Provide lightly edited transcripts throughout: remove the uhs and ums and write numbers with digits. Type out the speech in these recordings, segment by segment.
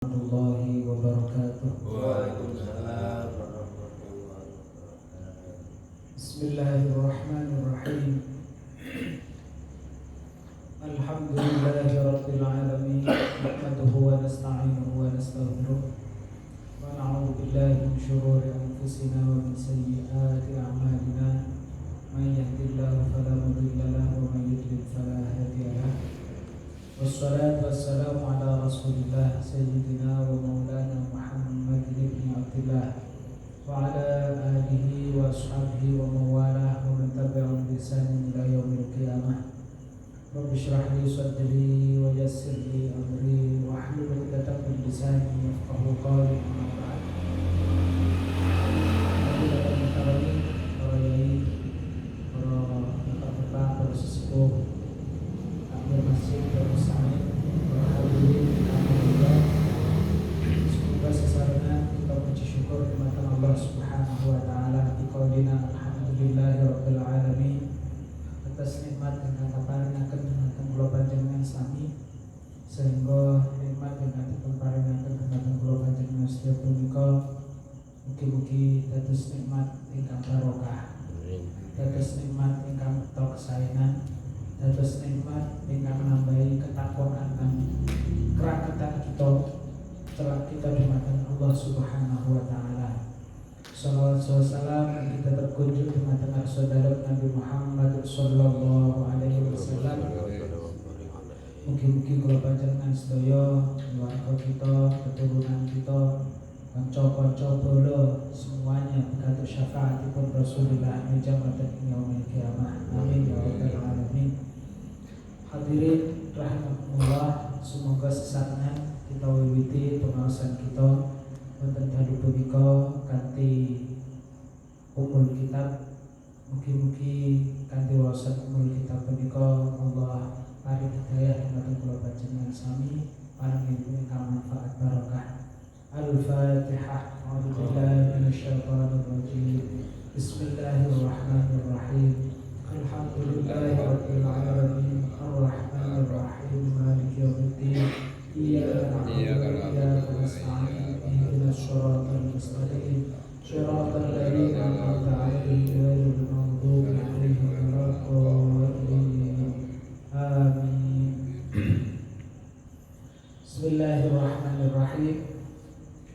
Warahmatullahi wabarakatuh. Waalaikumsalam warahmatullahi wabarakatuh. Bismillahirrahmanirrahim. Alhamdulillahi rabbil alamin. Nahmaduhu wa nasta'inuhu wa nastaghfiruh. Wa na'udzu billahi min shururi anfusina wa min sayyiati a'malina. May yahdihillahu fala mudilla lahu wa may yudlil fala hadiya lahu. Wassalatu wassalamu ala rasulillah sayyidina wa maulana Muhammad ibn Abdillah wa ala alihi wa ashabihi wa mawalah wa man tabi'ahum bi ihsanin ila yaumil qiyamah. Rabbi shrah li sadri wa yassir li amri wa hlul 'uqdatam min lisani yafqahu qawli. Amma ba'd. Para yai, para bapak-bapak, para sesepuh, takmir masjid, para ustaz, para hadirin, alhamdulillah. Semoga sesarana kita puji syukur kepada Allah Subhanahu wa taala di qaulina alhamdulillahirabbil alamin atas nikmat ingkang kaparingaken dumateng kula panjenengan sami, sehingga nikmat ingkang diparingaken dumateng kula panjenengan sedaya punika mugi-mugi dados nikmat ingkang barokah, dados nikmat ingkang tok saenan, dados nikmat ingkang nambahi ketakwaan lan kerakyatan kita setelah kita dimakan Allah Subhanahu wa taala. Salawat salam kita terkunjung dengan saudara Nabi Muhammad sallallahu alaihi wasallam. Mugi-mugi kula panjenengan sedaya, keluarga kita, keturunan kita, kanca-kanca bola semuanya berkat syafaatipun Rasulullah mijamatan yaumil qiyamah. Amin ya rabbal alamin. Hadirin rahimakumullah, semoga sesarengan kita wiwiti pengawasan kita wonten dalu punika kanthi umul kitab. Mugi-mugi kanthi wawasan umul kitab punika Allah paring hidayah dumateng kula panjenengan sami, paring ilmu ingkang manfaat barokah. Al-Fatihah. A'udzu billahi minasyaitonir rajim. Bismillahirrahmanirrahim. Alhamdulillahi rabbil alamin. Ar-Rahmanir Rahim. Maliki yaumiddin. Iyyaka na'budu wa iyyaka nasta'in. Ihdinas shiratal mustaqim. Shiratal ladzina an'amta 'alaihim ghairil maghdubi 'alaihim waladdallin. Amin. Bismillahirrahmanirrahim.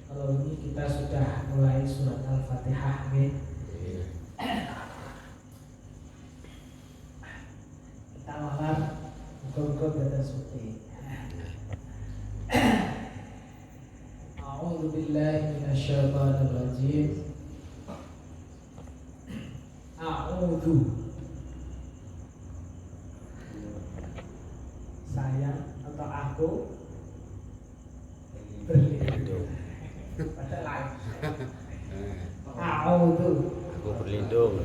Kalau ini kita sudah mulai surat Al-Fatihah, kita malam muka-muka pada suci. A'udzu billahi minasyaitonir rajim. A'udzu, saya atau aku berlindung. Pada lain. A'udzu, Aku berlindung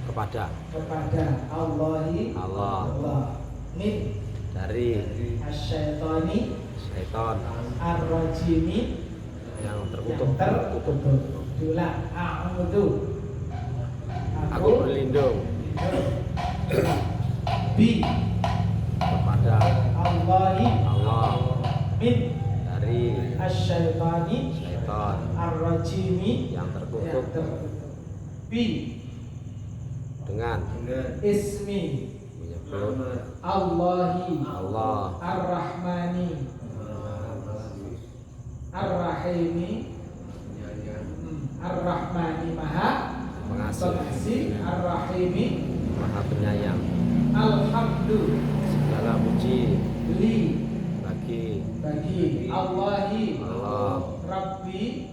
kepada Allah min dari asyaitoni syaitan ar-rajimi yang yang terkutuk. Diulang. A'udzu, Aku berlindung bi kepada Allah min dari asyaitoni syaitan ar-rajimi yang terkutuk bi dengan ismi menyebut Allahi Allah ar-Rahmani ar-Rahimi. Ar-Rahmani maha pengasih, ar-Rahimi Maha Penyayang. alhamdulillah Segala puji bagi Allahi Allah, Rabbi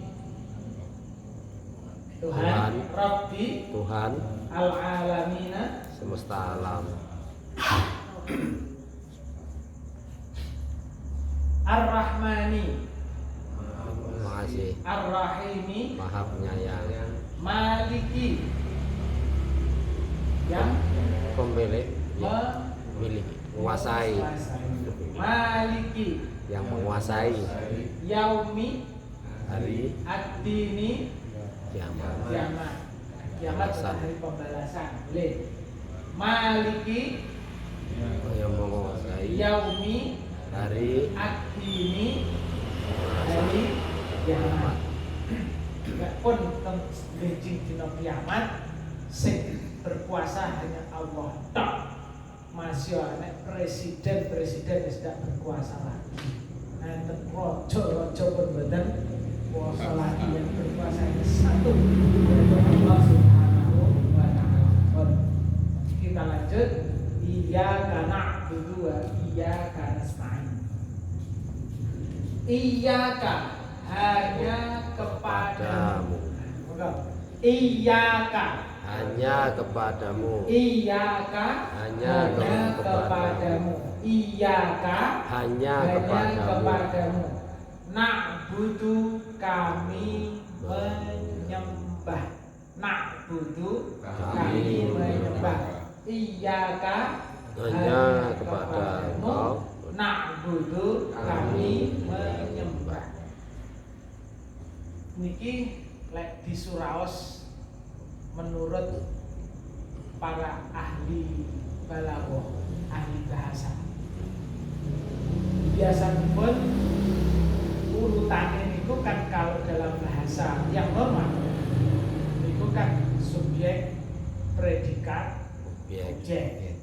Tuhan. Rabbi Tuhan al-alamina semesta alam. ar-Rahmani Makasih ar-Rahimi Maha Penyayang, Maliki yang pemilik, memiliki, menguasai, Maliki yang menguasai yaumi hari ad-dini kiamat. Kiamat adalah hari pembalasan. Boleh. Maliki yang menguasai yaumi hari Ad-dini hari kiamat. Nek pun teng benjing dina kiamat sing berkuasa hanya Allah tok. Masih nek presiden wis tidak berkuasa lagi. Nek raja pun mboten kuasa lagi, yang berkuasa hanya satu, yaitu Allah Subhanahu wa taala. Kita lanjut. Iyyaka na'budu wa iyyaka nasta'in. Iyyaka hanya kepadamu. Iyyaka hanya kepadamu. Iyyaka Hanya kepadamu. Iyyaka hanya kepadamu. Na'budu kami menyembah. Na'budu kami menyembah. Iyyaka hanya kepada Engkau na'budu kami menyembah. Niki lek disuraos menurut para ahli balaghah, ahli bahasa. Biasanya pun urutannya itu kan kalau dalam bahasa yang normal itu kan subjek, predikat, objek.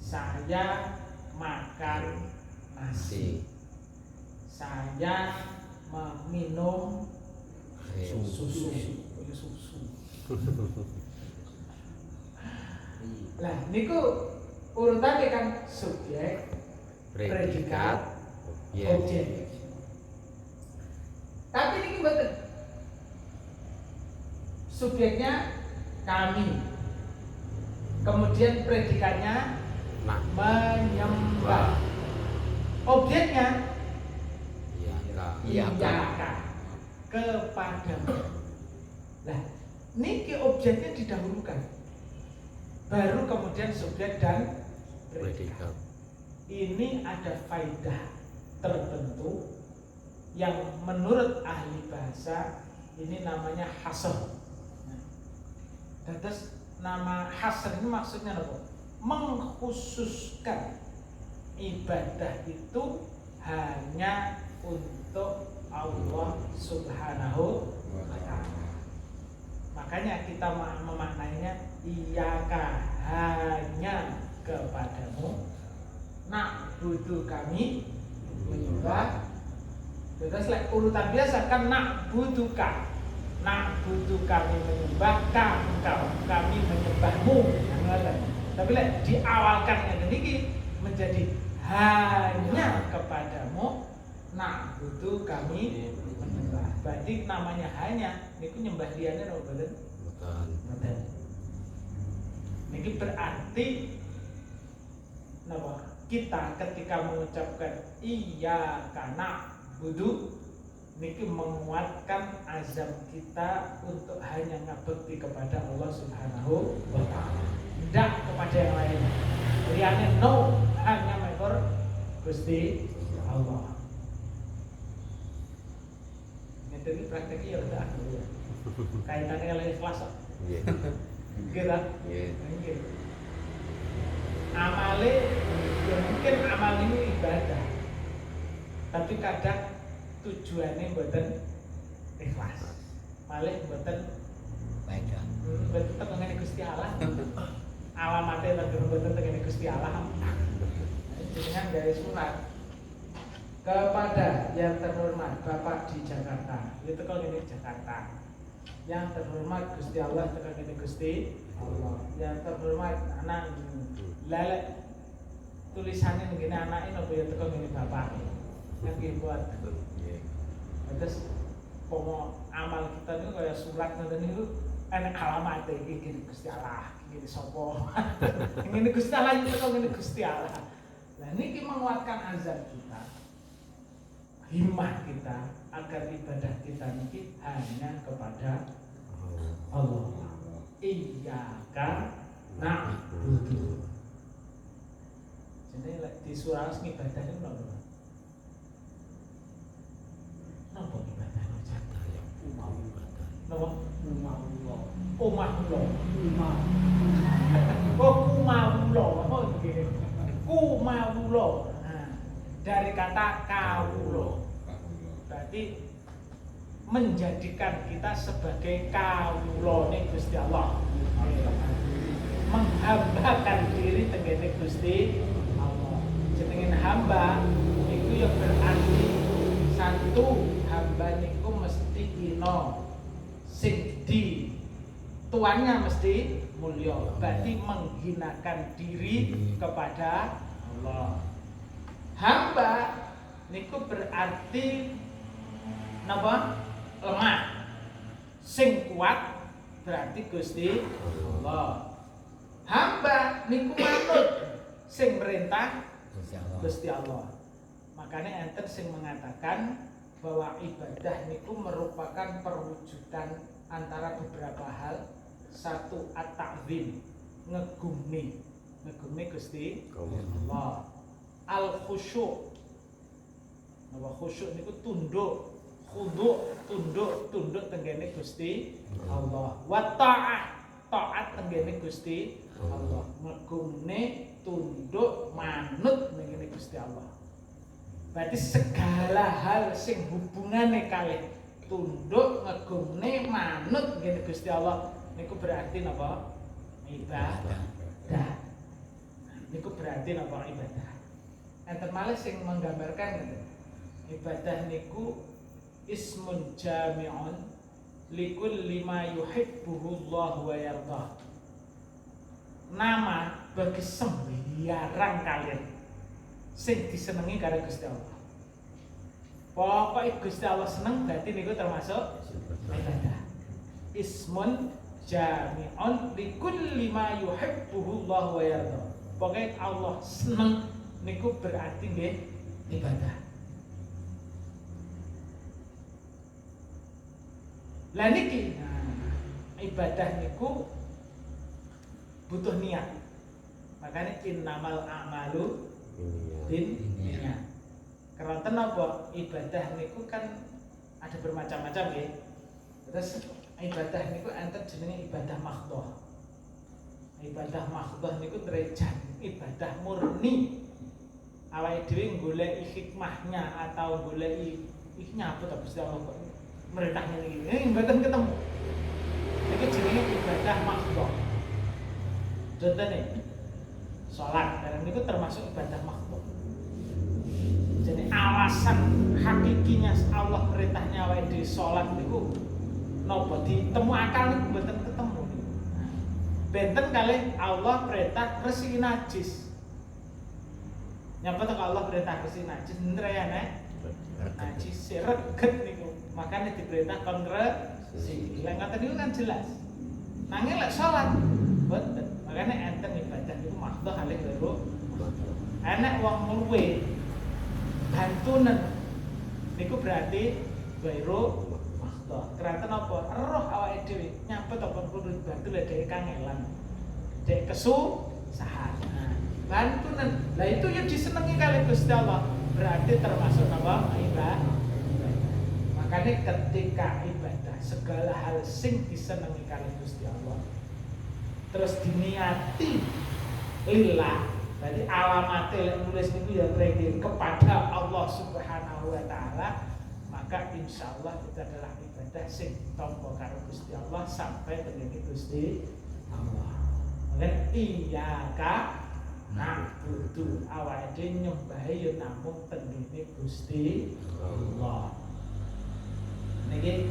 Saya makan nasi. Saya meminum susu. Lah niku urutannya kan subjek, predikat, objek. Tapi niki mboten. Subjeknya kami. Kemudian predikatnya menyembah. Objeknya iyyaka kepadamu. Lah, niki objeknya didahulukan. Baru kemudian subjek dan predikat. Ini ada faidah tertentu yang menurut ahli bahasa ini namanya hasr. Dan terus nama hasr ini maksudnya apa? Mengkhususkan ibadah itu hanya untuk Allah Subhanahu wa ta'ala. Makanya kita memaknainya iyyaka hanya kepadamu, na'budu kami menyembah. Terus urutan biasa kan na'buduka. Na'budu kami menyembah kami menyembahmu. Tapi diawalkan yang ini menjadi hanya kepadamu, na'budu kami menyembah. Berarti namanya hanya niku nyembah liyane lho mboten. Mboten. Niki berarti napa? Kita ketika mengucapkan iyyaka na'budu niki menguatkan azam kita untuk hanya ngabekti kepada Allah Subhanahu wa taala. Tidak kepada yang lain. Liyane no, hanya mekor Gusti Allah. Ini prakteknya ya udah kaitannya kalau ikhlas kok. Nggih. Nggih. Amale ya mungkin amal ini ibadah. Tapi kadang tujuannya mboten ikhlas. Malih mboten baikah. Mboten tengene Gusti Allah. Alamate mboten tengene Gusti Allah. Jenengan gawe surat kepada yang terhormat Bapak di Jakarta. Itu kok ngene Jakarta. Yang terhormat Gusti Allah tekan ngene Gusti Allah. Yang terhormat anak lelek tulisannya ngene anake napa ya tekan ngene bapak. Nggih buat. Terus pomo amal kita niku kaya surat ngoten niku enek alamate iki Gusti Allah, iki sapa. Ngene Gusti Allah iki tekan ngene Gusti Allah. Nah niki menguatkan azab kita. Himmah kita agar ibadah kita niki hanya kepada Allah. Iyyaka na'budu. Jadi di surah ibadah itu napa? Napa ibadah aja? Napa? Kumawulo. Oh kumawulo. Oh nggih. Kumawulo. Nah, dari kata kawula. Berarti menjadikan kita sebagai kawulane Gusti Allah. Menghambakan diri tengene Gusti Allah. Jenenge hamba iku ya berarti satu hamba niku mesti ino sing di tuannya mesti mulya. Berarti menghinakan diri kepada Allah. Hamba niku berarti napa? Lemah. Sing kuat berarti Gusti Allah. Hamba niku manut sing merintah Gusti Allah. Makanya enten sing mengatakan bahwa ibadah niku merupakan perwujudan antara beberapa hal. Satu at-ta'zim, ngegumi Gusti Allah. Al-khusyuk. Napa khusyuk niku tunduk tenggene Gusti Allah. Wa taat tenggene Gusti Allah. Ngegumne tunduk manut tenggene Gusti Allah. Berarti segala hal sing hubungane kalih tunduk ngegumne manut tenggene Gusti Allah niku berarti napa? Ibadah. Niku berarti napa? Ibadah. Enten malih sing menggambarkan ngeten. Ibadah niku ismun jami'un likulli ma yuhibbuhu Allah wa yardah. Nama bagi sembarang kalian sing disenengi karo Gusti Allah. Pokoke Gusti Allah seneng berarti niku termasuk ibadah. Ismun jami'un likulli ma yuhibbuhu Allah wa yardah. Pokoke Allah seneng niku berarti nggih ibadah. Lah niki ibadah niku butuh niat. Makanya innamal a'malu binniyat. Karena napa ibadah niku kan ada bermacam-macam ya. Terus ibadah niku enten jenenge ibadah mahdhah. Ibadah mahdhah niku derajat ibadah murni. Awake dhewe goleki hikmahnya atau goleki nyapa ta Gusti Allah kok merintah ini mboten ketemu. Iki jenenge ibadah mahdhah. Contohnya salat barang niku termasuk ibadah mahdhah. Jadi alasan hakikinya Allah perintahnya awake dhewe salat niku napa ditemu akal niku mboten ketemu. Benten kalih Allah perintah resiki najis. Nyapa to Allah perintah resiki najis ndreyane najis reget niku. Makanya diperintah kon resiki. Lek ngoten niku kan jelas. Nanging lek salat mboten. Makanya enten ibadah niku mahdhah kalih karo enek wong luwe bantunen niku berarti gairu mahdhah. Keranten apa? Roh awake dhewe nyambet apa kudu bantu lek dhewe kangelan. Dek kesusahan. Nah, bantunen. Lah itu yang disenengi kali Gusti Allah. Berarti termasuk apa? Ibadah. Makanya ketika ibadah segala hal sing disenengi kali Gusti Allah terus diniati lillah. Jadi alamatnya yang nulis itu ya berarti kepada Allah Subhanahu wa Ta'ala, maka insya Allah itu adalah ibadah sing tompo karo Gusti Allah sampai dengan Gusti Allah. Maka iyyaka na'budu awake dhewe nyembah ya namung tengene Gusti Allah. Niki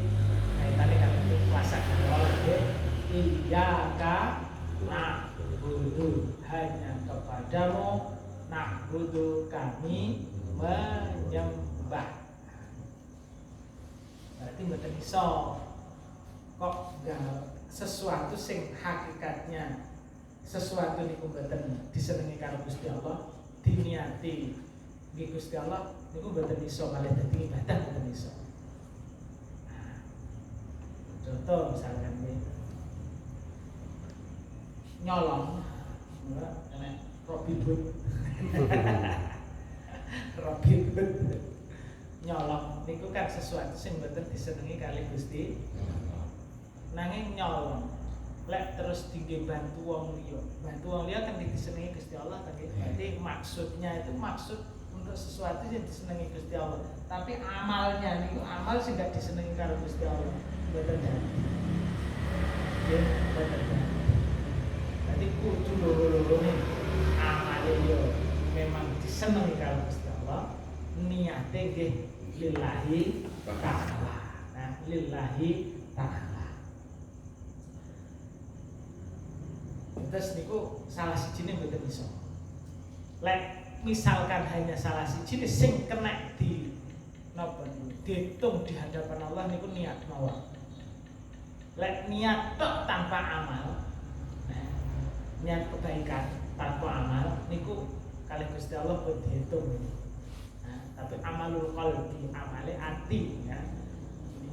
kaitane karo puasa Allah nggih. Iyyaka na'budu hanya kepadamu na'budu kami menyembah. Berarti mboten iso kok sesuatu sing hakikatnya sesuatu niku mboten disenengi karo Gusti Allah diniati nggih Gusti Allah niku mboten iso malih dadi ibadah mboten iso. Nah, contoh misalkan nyolong Robin Hood nyolong niku kan sesuatu sing mboten disenengi kali Gusti. Nanging nyolong lek terus tinggi bantu wong liya kan disenengi Gusti Allah kan. Berarti maksudnya itu maksud untuk sesuatu yang disenangi Gusti Allah. Tapi amalnya niku amal sing gak disenangi karo Gusti Allah. Mboten jadi. Ya, mboten jadi. Jadi kudu loro-lorone amale yo memang disenangi karo Gusti Allah, niate nggih lillahi ta'ala. Nah, lillahi ta'ala. Terus niku salah sijine mboten iso. Lek misalkan hanya salah siji sing kena di napa dihitung di hadapan Allah niku niat mawon. Lek niat tok tanpa amal, nah, niat kebaikan tanpa amal niku kali Gusti Allah pun dihitung. Nah, tapi amalul qalbi, amale ati ya.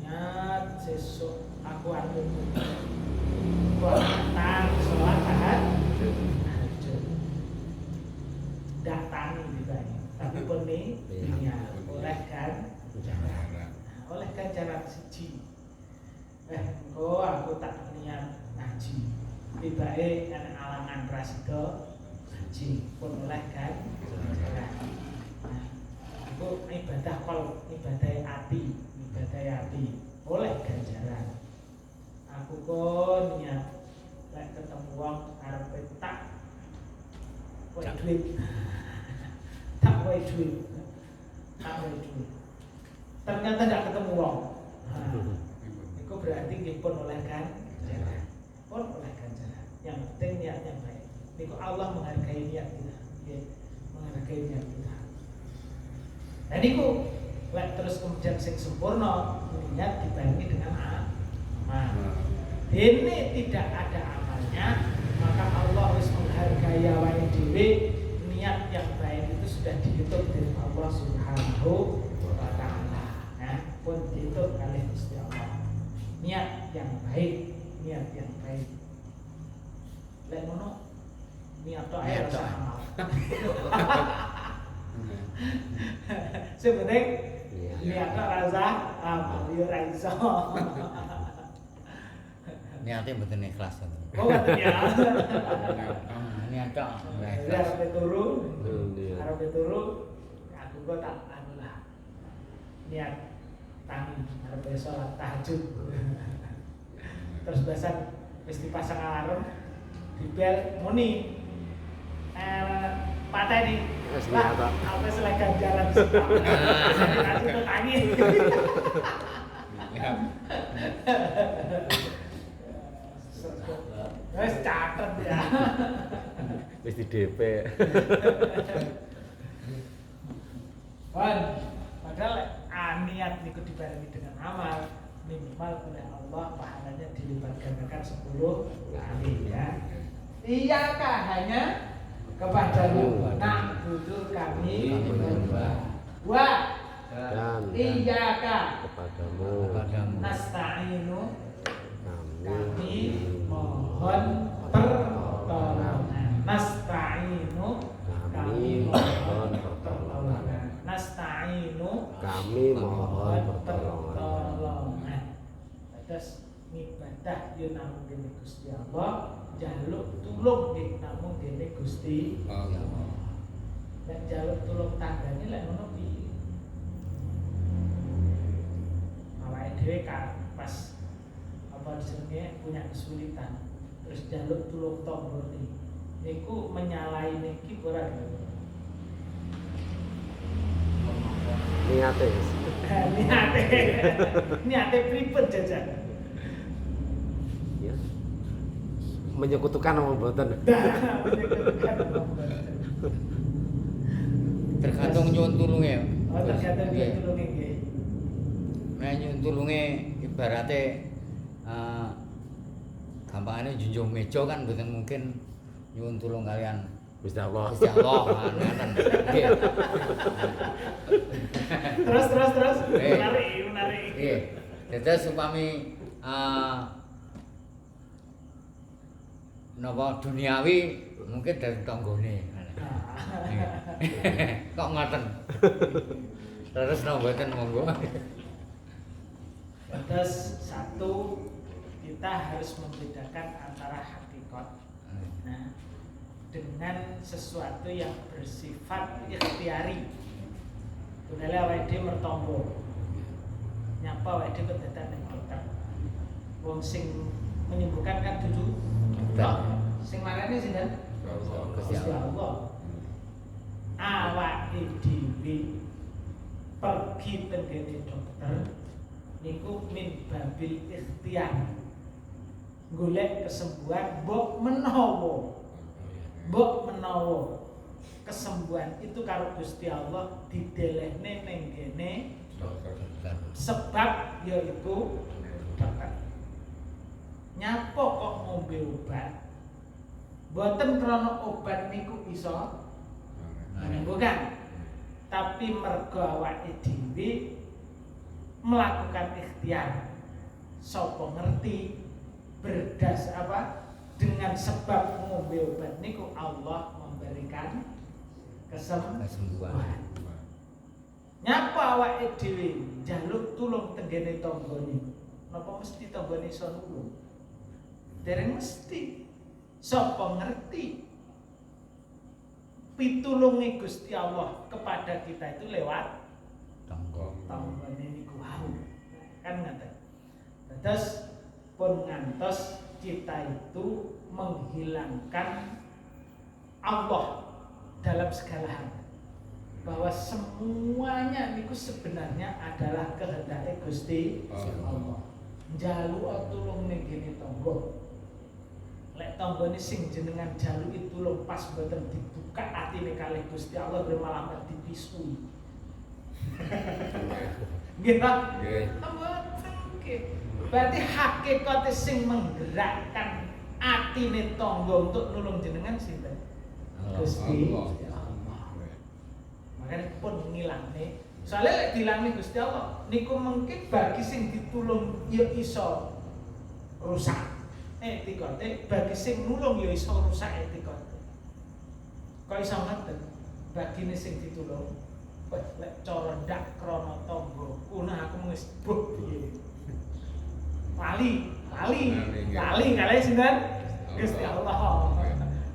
Niat sesuk aku anu kuatan sholat tahajud. Datangi dibanyak, tapi pun nih oleh kan oleh ganjaran siji. Engko aku tak niat ngaji. Tibake ana alangan prasida ngaji pun oleh kan ganjaran. Nah, itu ibadah qalb, ibadah ati, oleh ganjaran. Aku kon niat lek ketemu wong arepe tak duit. Tak wae duit. Ternyata tidak ketemu wong. Itu berarti nggih pun oleh ganjaran. Pun oleh ganjaran. Yang penting niatnya baik. Niku Allah menghargai niat kita. Nggih, menghargai niat kita. Nah niku lek terus kemudian sing sempurna niat dibarengi dengan amal. Ini tidak ada amalnya, maka Allah harus menghargai awake dhewe. Niat yang baik itu sudah dihitung dari Allah Subhanahu wa ta'ala. Nah, pun dihitung oleh Gusti Allah. Niat yang baik. Lek ngono niat tok ae rasa amal. Sebenarnya niat tok rasa amal yo ra iso. Niate mboten ikhlas. Oh, ngoten ya. Niat tok. Arep turu, aku kok tak anu lah. Niat tangi arep salat tahajud. Terus basan wis dipasang alarm, dibel muni. Pateni. Lah, apa selek ganjaran sih. Aku tangi. Wes catet ya. Wis di DP. Padahal niat niku dibarengi dengan amal, minimal oleh Allah pahalanya dilipat gandakan 10 kali ya. Iyakah hanya kepadamu na'budu kami menyembah. Wa Dan iyaka kepadamu nasta'inu kami kami mohon pertolongan. Nasta'inu kami mohon pertolongan. Nasta'inu kami mohon pertolongan. Terus ibadah yo namung dene Gusti Allah, jaluk tulung nggih namung dene Gusti Allah. Nek jaluk tulung tanggane lek ngono piye? Awake dhewe kan pas apa jenenge punya kesulitan terus jaluk tulung tanggane niku menyalahi niki ora niate niate pripun jajan ya menyekutukan sama mboten tergantung nyuwun tulunge. oh tergantung nyuwun tulunge nggih Nek nyuwun tulunge ibarate gampangane junjung meja kan mboten mungkin nyuwun tulung kalian Gusti Allah. Gusti Allah ngoten. Nggih. Terus Eh. menarik. Nggih. Dados upami napa duniawi mungkin dari tanggane. Kok ngoten. Terus napa mboten monggo. Terus satu kita harus membedakan antara hakikat dengan sesuatu yang bersifat ikhtiari. Tunele awake dhewe mertombo. Nyapa awake dhewe kedadak ning dokter. Wong sing menyembuhkan kan dudu Dokter. sing marani sinten? Gusti Gusti Allah. Allah. Awake dhewe pergi tenggene dokter niku min babil ikhtiar. Golek kesembuhan mbok menawa kesembuhan itu karo Gusti Allah didelehne ning kene sebab yaiku dokter. Nyapa kok ngombe obat? Mboten krana obat niku iso menyembuhkan, tapi mergo awake dhewe melakukan ikhtiar. Sapa ngerti berdas apa dengan sebab ngombe obat niku Allah memberikan kesembuhan. Nyapa awake dhewe njaluk tulung tenggene tanggane. Napa mesti tanggane iso nulung? Dereng mesti. Sapa ngerti pitulunge Gusti Allah kepada kita itu lewat tanggane niku wau. Kan ngaten. Terus pun ngantos kita itu menghilangkan Allah dalam segala hal, bahwa semuanya niku sebenarnya adalah kehendak Gusti Allah. Njaluk tulung ning kene tangga. Lek tanggane sing jenengan jaluki tulung pas mboten dibuka atine kalih Gusti Allah malah dipisui. Nggih ta? Nggih. Nggih. Berarti hakikate sing menggerakkan atine tangga untuk nulung jenengan sinten? Gusti Allah. Makanya pun ngilangne. Soalnya lek dilangne Gusti Allah niku mungkin bagi sing ditulung ya iso rusak etikote, bagi sing nulung ya iso rusak etikote. Kok iso ngoten? Bagine sing ditulung wes lek cara ndak krana tangga kuna aku wis buh piye. Lali kalih sinten? Gusti Allah.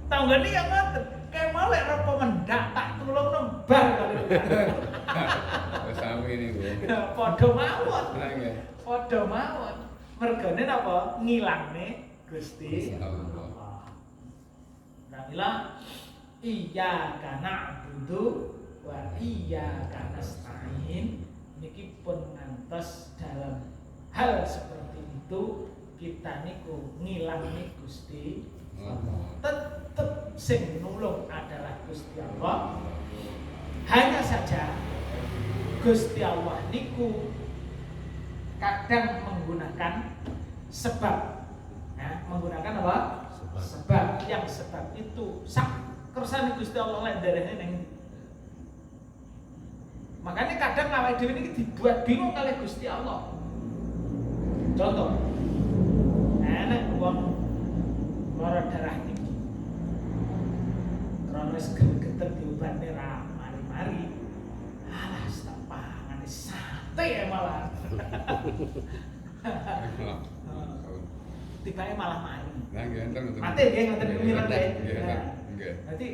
Tanggane ya ngoten. Kayak mau lek apa mendak tak tulung nembar kali. Wis sami niku. Padha mawon. Padha mawon. Mergane napa? Ngilangne Gusti Allah. Namilah iyyaka na'budu wa iyyaka nasta'in. Niki pun ngantos dalam hal seperti itu kita niku ngilangne Gusti Allah. Tetep sing nulung adalah Gusti Allah. Hanya saja Gusti Allah niku kadang menggunakan sebab. Nah, menggunakan apa? Sebab. Yang sebab itu sak kersane Gusti Allah lek nderehne ning. Makanya kadang awake dhewe niki dibuat bingung kalih Gusti Allah. Contoh, enek wong lara darah tinggi. Krana wis geter diobatne ra mari-mari. Alah, tak pangane sate malah. Tibake malah mari. Nah, nggih enten ngoten. Mate nggih ngoten niku mireng nggih. Nggih. Dadi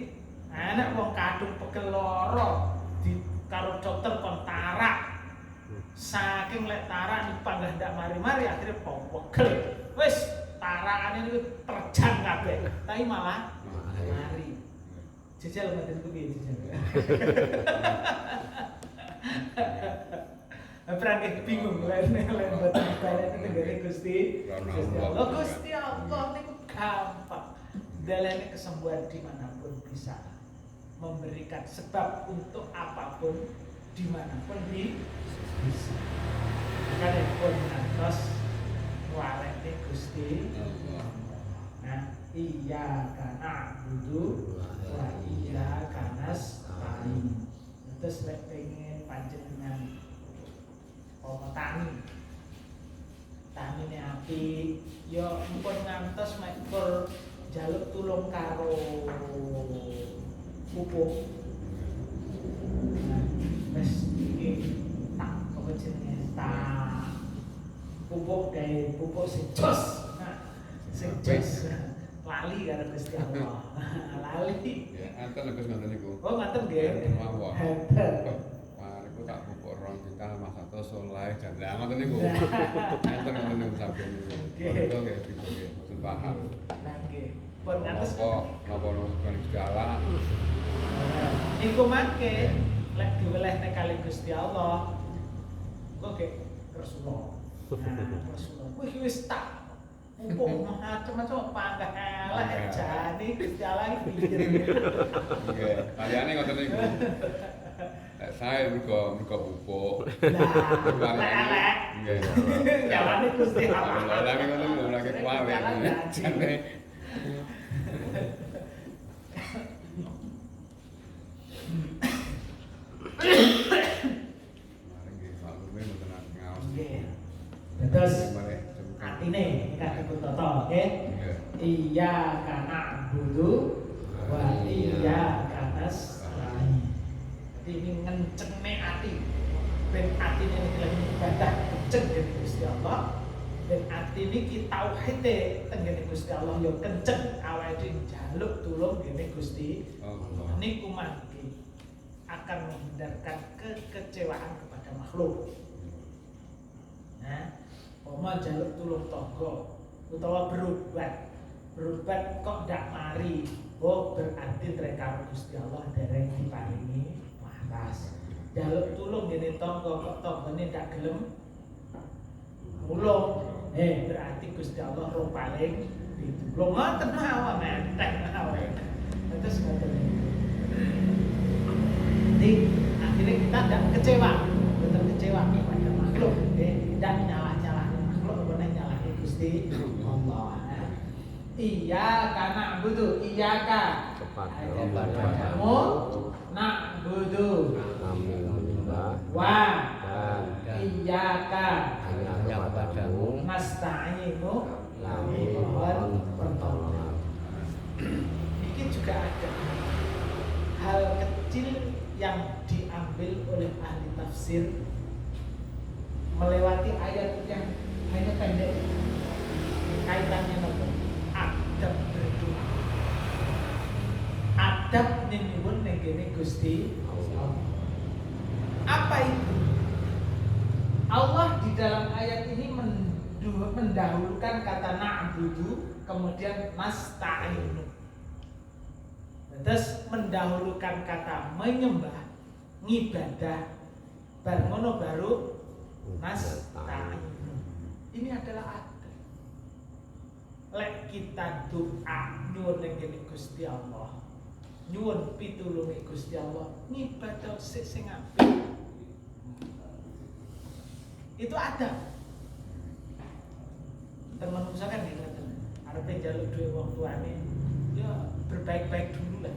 anak wong kadung pegel lara di karo dokter kon tarak. Saking lek tarak niku panggah ndak mari-mari akhire pegel. Wis tarakane niku terjang kabeh. Tapi malah mari. Jejal ngoten niku piye jejal. Perangke bingung lain boten balik negara Gusti Allah. Gusti Allah niku gampang. Dalane kesembuhan dimanapun bisa, memberikan sebab untuk apapun dimanapun bisa. Karena pun ngantos warene Gusti Allah. Nah, iyyaka na'budu wa iyyaka nasta'in. Terus lek pengen panjenengan tani ini api, yo mpun ngantos mek jaluk tulung karo pupuk. Wes iki tak apa jenenge tak pupuk gawe pupuk sing jos. Nah, sing jos. Lali karo Gusti Allah. Lali. Ya, enten lek ngoten niku. Oh, ngaten nggih. Mawon. Hebat. Mari ku tak atau soleh janda ngoten niku. Enten niku saking niku. Itu nggih nggih mboten paham. Nah nggih. Pun ngantos Napa napa segala. Iku mangke lek diwelehne kali Gusti Allah. Kok ge Rasulullah. Nah, Rasulullah. Wih wis tak mumpung macam-macam panggah elek jane Gusti Allah iki piye. Nggih, kaliyane ngoten niku. Lek sae mergo pupuk. Lah, elek. Nggih. Jalane Gusti Allah. Lah nek ngoten lho lagi kuwi. Jane mari nggih maklume mboten ngaos. Nggih. Terus Mari atine ingkang dipun-tata, nggih. Nggih. Iya kana budu wa iya kanas rai. Jadi ini ngencengne ati. Ben atine niki ibadah kenceng dening Gusti Allah. Ben ati niki tauhide tenggene Gusti Allah ya kenceng awake dhewe njaluk tulung dening Gusti Allah. niku mangke akan menghindarkan kekecewaan kepada makhluk. Nah, oma jaluk tulung tangga utawa berobat kok ndak mari, oh berarti rekaro Gusti Allah dereng diparingi waras. Jaluk tulung ngene tangga kok tanggane ndak gelem mulung, berarti Gusti Allah ro paling ditulung. Ngoten mawon enteng mawon. Terus ngoten. Jadi akhirnya kita tidak kecewa, betul kecewa kepada makhluk, tidak nyalah-nyalahnya makhluk, benar nyalahnya Gusti Allah. Iya karena butuh, iya kah? Kepadamu nak butuh. Kami menyembah Wah, dan iya kah? hanya kepadamu Nasta'inu kami mohon mohon pertolongan. Ini juga ada hal kecil yang diambil oleh ahli tafsir melewati ayat yang hanya pendek kaitannya dengan adab berdoa. Adab ninuwun negene Gusti Allah. Apa itu? Allah di dalam ayat ini mendahulukan kata na'budu kemudian nasta'inu. Terus mendahulukan kata menyembah, ngibadah, barmono baru nasta'inu. Ini adalah adab. Lek kita doa nyuwun ning Gusti Allah, nyuwun pitulunge Gusti Allah, ngibadah sing apik. Itu adab. Teman usahakan nih ngoten. Arepe njaluk dhuwit wong tuane, ya berbaik-baik dulu lah.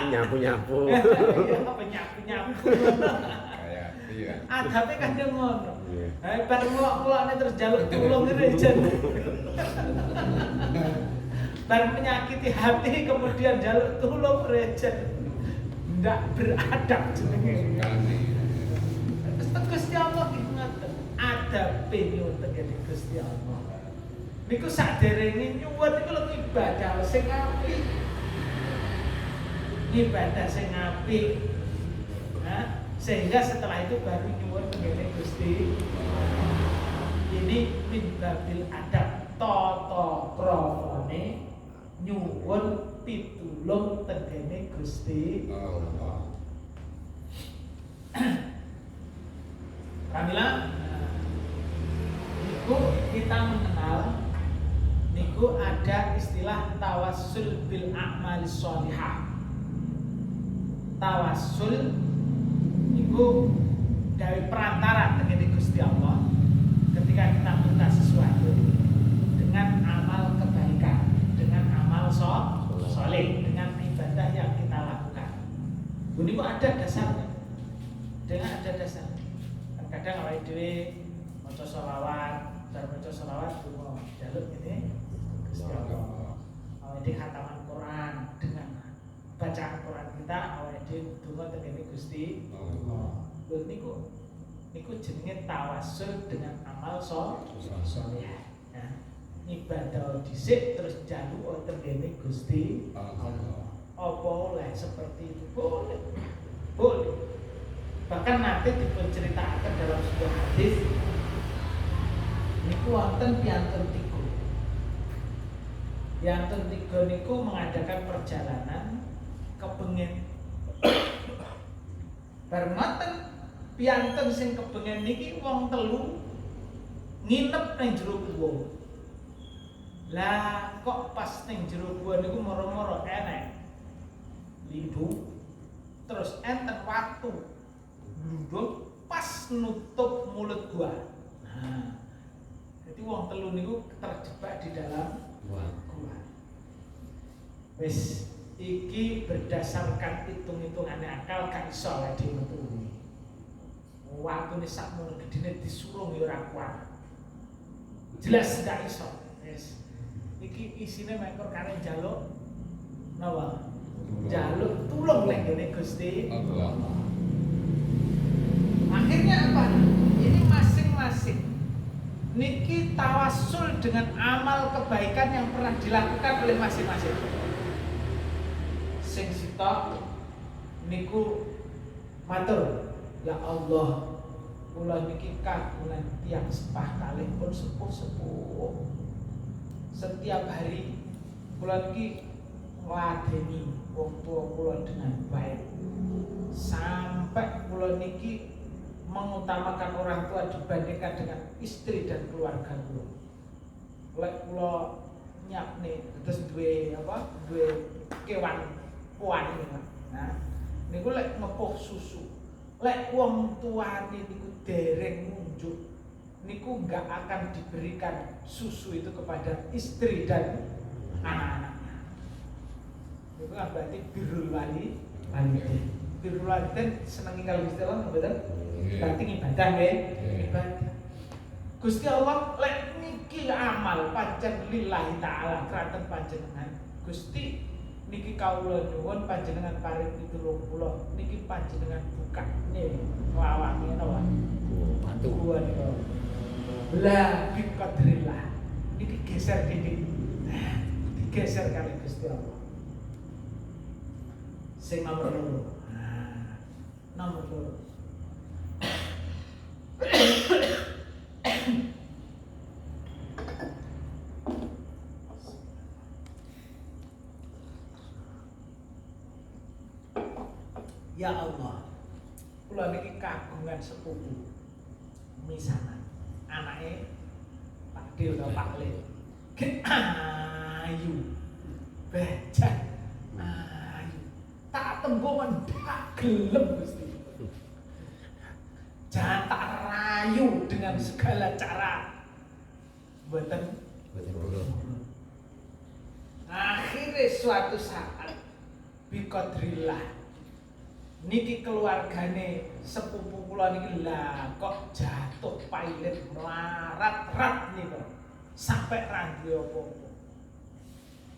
nyapu-nyapu. Ya apa nyapu-nyapu. Kayak iya. Adabe kan yo ngono. Iya. Bar mulak-mulakne terus njaluk tulung ngene jen. Bar menyakiti hati kemudian njaluk tulung rejen. Ndak beradab jenenge. Gusti Allah iki ngoten. Adabe nyuwun tengene Gusti Allah. Niku saderenge nyuwun niku lho ibadah sing apik. Ibadah sing apik. Nah, sehingga setelah itu baru nyuwun tengene Gusti. Ini min babil adab tata kramane nyuwun pitulung tengene Gusti Allah. Kamila, niku kita mengenal niku ada istilah tawassul bil a'mali sholihah. Tawassul niku dari perantara tengene Gusti Allah ketika kita minta sesuatu dengan amal kebaikan, dengan amal soleh, dengan ibadah yang kita lakukan. Niku ada dasarnya. Dengan ada dasarnya. Kadang awake dhewe maca selawat, bar maca selawat donga jaluk ngene Gusti Allah. Awake dhewe khataman Quran dengan bacaan Quran kita awake dhewe donga tengene Gusti Allah. Lho niku jenenge tawassul dengan amal sholeh. Nah, ibadah dhisik terus jaluk tengene Gusti Allah. Apa oleh seperti itu? Boleh. Boleh. Bahkan nanti diceritakan dalam sebuah hadis niku wonten piyantun tiga. Piyantun tiga niku mengadakan perjalanan kepengen. Bareng ngoten piyantun sing kepengen niki wong telu nginep nang jero guwa. Lah kok pas ning jero guwa niku moro-moro enek limbu terus enten watu nduk pas nutup mulut gua. Nah, jadi wong telu niku terjebak di dalam gua. Wis iki berdasarkan hitung-hitungane akal gak iso lek metu. Watune sakmono gedene disurung ya ora kuat. Jelas gak iso. Wis. Iki isine mekor kare njaluk napa? Njaluk tulung ning ngene Gusti Allah. Akhirnya apa? Ini masing-masing niki tawasul dengan amal kebaikan yang pernah dilakukan oleh masing-masing. Sing sitok niku matur, ya Allah, kula niki kagungan tiyang sepah kalih pun sepuh-sepuh. Setiap hari kula niki ngladeni wong tua kula dengan baik. Sampai kula niki mengutamakan orang tua dibandingkan dengan istri dan keluarga kula. Lek kula nyapne terus duwe apa? Duwe kewan kuan niku. Nah, niku lek ngepuh susu. Lek wong tuane niku dereng ngunjuk, niku enggak akan diberikan susu itu kepada istri dan anak-anaknya. Itu kan berarti birrul walidain. Birrul walidain seneng kalau Gusti Allah mboten? Berarti ibadah nggih. Ibadah. Gusti Allah lek niki amal pancen lillahi taala kraton panjenengan. Gusti niki kawula nyuwun panjenengan paring pitulung kula niki panjenengan buka nih lawange napa? Mantu kula niku. Lah biqadrillah. Niki geser titik. Digeser kali Gusti Allah. Sing nomor 2. Nah, nomor 2. Ya Allah, kula niki kagungan sepupu misanan anake Pak Dil atau Pak Le. Ayu, bejat, ayu, tak tembungan tak gelem Gusti. Jangan tak rayu dengan segala cara. Mboten akhirnya suatu saat biqadrillah niki keluargane sepupu kula niki lah kok jatuh pailit melarat-rat niku sampai ra duwe apa-apa.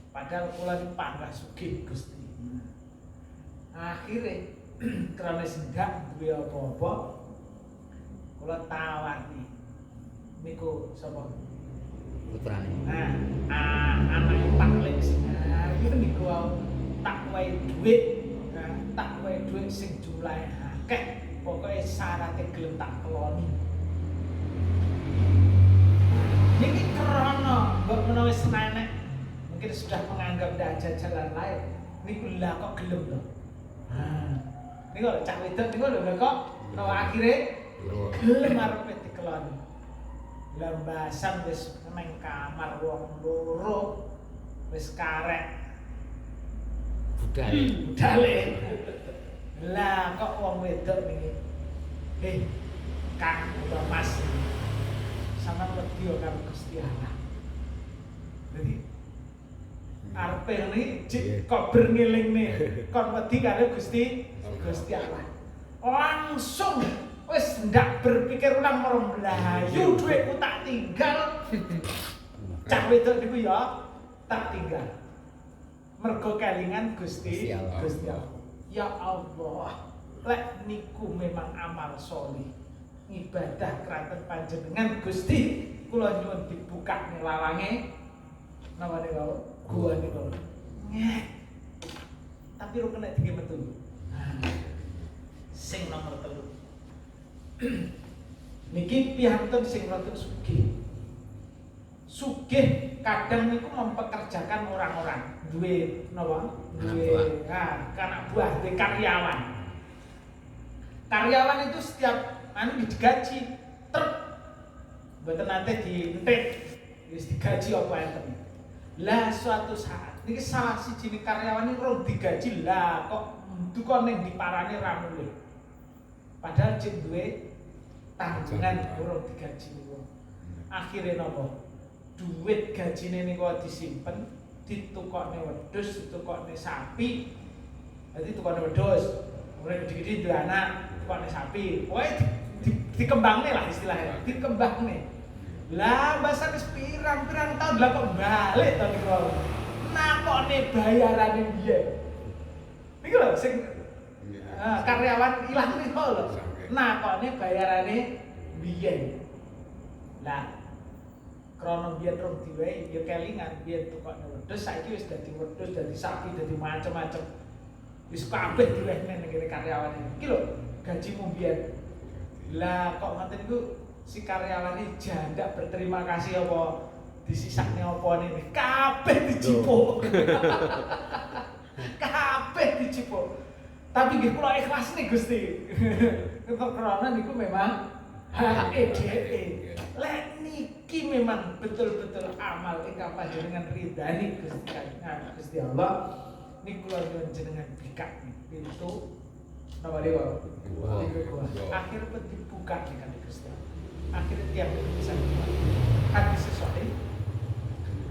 Padahal kula niki panggah sugih Gusti. Akhire krana sendak duwe apa-apa kula tawani niku sapa putrane. Anake Pak Lek sing ayu niku tak wae dhuwit. Tak wae dhuwit sing jumlahe akeh, pokoke syaratnya gelem tak keloni. Niki krana mbok menawa senenek mungkin sudah menganggap ndak ada jalan lain. Niku lha kok gelem to. Niku cak wedok niku lho kok akhire gelem arepe dikeloni. Lambasan wis nang kamar wong loro wis karek budale. Lah kok wong wedok niki. Kang utawa Mas. Sampeyan wedi karo Gusti Allah. Jadi arepe niki kober ngelingne kon wedi karo Gusti Allah. Langsung wis ndak berpikir ulang merem mlayu dhuwitku tak tinggal. Cak wedok niku ya tak tinggal. Mergo kelingan Gusti Allah. Ya Allah, lek niku memang amal sholih. Ibadah kraton panjenengan Gusti, kula nyuwun dibuka lawange napa niku gua niku. Tapi ro kena dige metu. Sing nomor 3. Niki piyantun sing rada sugih. Sugih kadang niku mempekerjakan orang-orang, duwe napa? Duwe anak buah, duwe karyawan. Karyawan itu setiap digaji truk. Mboten nate dientet, wis digaji apa enten. Lah suatu saat niki salah siji karyawan niku urung digaji lah kok duka ning diparani ra mulih. Padahal cek duwe tanggungan urung digaji wong. Akhire napa? Duit gajine niku disimpen, ditukokne wedhus, ditukokne sapi. Dadi tukokne wedhus, ora gede-gede duwe anak, tukokne sapi. Pokoke dikembangne lah istilahnya, dikembangne. Lah masa wis pirang-pirang tahun lah kok balik to niku. Nakone bayarane biyen. Niku lho sing karyawan ilang niku lho. Nakone bayarane biyen. Lah krana biyen rong diwehi ya kelingan biyen tukokne wedhus saiki wis dadi wedhus, dadi sapi, dadi macem-macem. Wis kabeh diwehne ning kene karyawan iki lho gajimu biyen. Lah kok ngoten niku si karyawan iki jandak berterima kasih apa disisakne apa nene kabeh dicipuk. Kabeh dicipuk. Tapi nggih kula ikhlas nih Gusti. Karena niku memang dhewe. Lek niki memang betul-betul amal ingkang panjenengan ridani Gusti Allah. Niku kula nyuwun jenengan bikak pintu napa dewa. Akhir pun dibuka nih Gusti Allah. Akhirnya tiap bisa dibuka. Hadis sahih.